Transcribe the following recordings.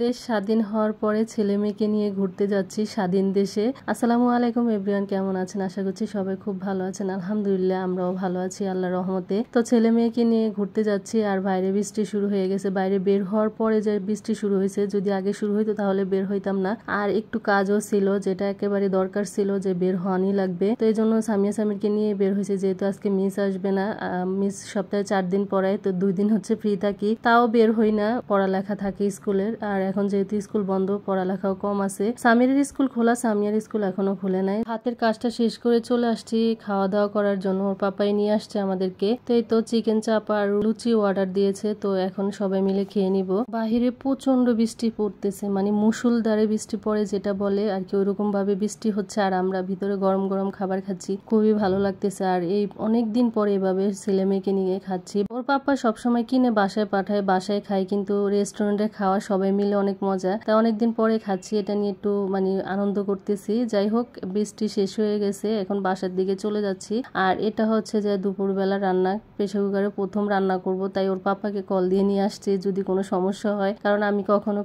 দেশ স্বাধীন হওয়ার পরে ছেলে মেয়েকে নিয়ে ঘুরতে যাচ্ছি স্বাধীন দেশে। আসসালামু আলাইকুম এভরিওয়ান, কেমন আছেন? আশা করছি সবাই খুব ভালো আছেন। আলহামদুলিল্লাহ আমরাও ভালো আছি আল্লাহর রহমতে। তো ছেলে মেয়েকে নিয়ে ঘুরতে যাচ্ছি আর বাইরে বৃষ্টি শুরু হয়ে গেছে। বাইরে বের হওয়ার পরে যে বৃষ্টি শুরু হয়েছে, যদি আগে শুরু হইতো তাহলে বের হইতাম না। আর একটু কাজও ছিল যেটা একেবারে দরকার ছিল যে বের হওয়ানি লাগবে। তো এই জন্য সামিয়া সামিরকে নিয়ে বের হয়েছে, যেহেতু আজকে মিস আসবে না। মিস সপ্তাহে 4 দিন পড়ায়, তো 2 দিন হচ্ছে ফ্রি থাকি, তাও বের হই না, পড়ালেখা থাকে স্কুলের। আর এখন যেহেতু স্কুল বন্ধ, পড়ালেখাও কম আছে। সামিরের স্কুল খোলা, সামিয়ার স্কুল এখনো খুলে নাই। হাতের কাজটা শেষ করে চলে আসছি খাওয়া দাওয়া করার জন্য। ওর পাপাই নিয়ে আসছে আমাদেরকে। তো এই তো চিকেন চাপ আর লুচি অর্ডার দিয়েছে, তো এখন সবাই মিলে খেয়ে নিব। বাহিরে প্রচন্ড বৃষ্টি পড়তেছে, মানে মুষলধারে বৃষ্টি পড়ে যেটা বলে আর কি, ওইরকম ভাবে বৃষ্টি হচ্ছে। আর আমরা ভিতরে গরম গরম খাবার খাচ্ছি, খুবই ভালো লাগতেছে। আর এই অনেকদিন পরে এভাবে ছেলে মেয়েকে নিয়ে খাচ্ছি। ওর পাপা সবসময় কিনে বাসায় পাঠায়, বাসায় খাই, কিন্তু রেস্টুরেন্টে খাওয়া সবাই মিলে অনেক মজা। তাই অনেকদিন পরে খাচ্ছি, এটা নিয়ে একটু মানে আনন্দ করতেছি। যাই হোক, বৃষ্টি শেষ হয়ে গেছে, এখন বাসার দিকে চলে যাচ্ছি। আর এটা হচ্ছে যে দুপুরবেলা রান্না, প্রেসার কুকারে প্রথম রান্না করব, তাই ওর পাপাকে কল দিয়ে নিয়ে আসছে যদি কোনো সমস্যা হয়। কারণ আমি কখনো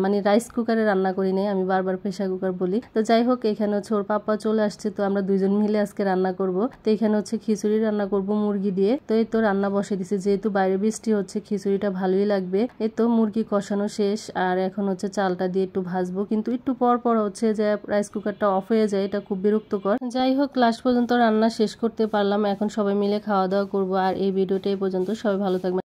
মানে রাইস কুকারে রান্না করি নাই, আমি বারবার প্রেসার কুকার বলি। তো যাই হোক, এখানে হচ্ছে ওর পাপা চলে আসছে, তো আমরা দুইজন মিলে আজকে রান্না করব। তো এখানে হচ্ছে খিচুড়ি রান্না করব মুরগি দিয়ে। তো এই তো রান্না বসে দিছে, যেহেতু বাইরে বৃষ্টি হচ্ছে খিচুড়িটা ভালোই লাগবে। এই তো মুরগি কষানো শেষ, আর এখন হচ্ছে চালটা দিয়ে একটু ভাজবো, কিন্তু একটু পর পর হচ্ছে যে রাইস কুকারটা অফ হয়ে যায়, এটা খুব বিরক্তকর। যাই হোক, লাস্ট পর্যন্ত রান্না শেষ করতে পারলাম। এখন সবাই মিলে খাওয়া দাওয়া করবো। আর এই ভিডিওটা এই পর্যন্ত, সবাই ভালো থাকবেন।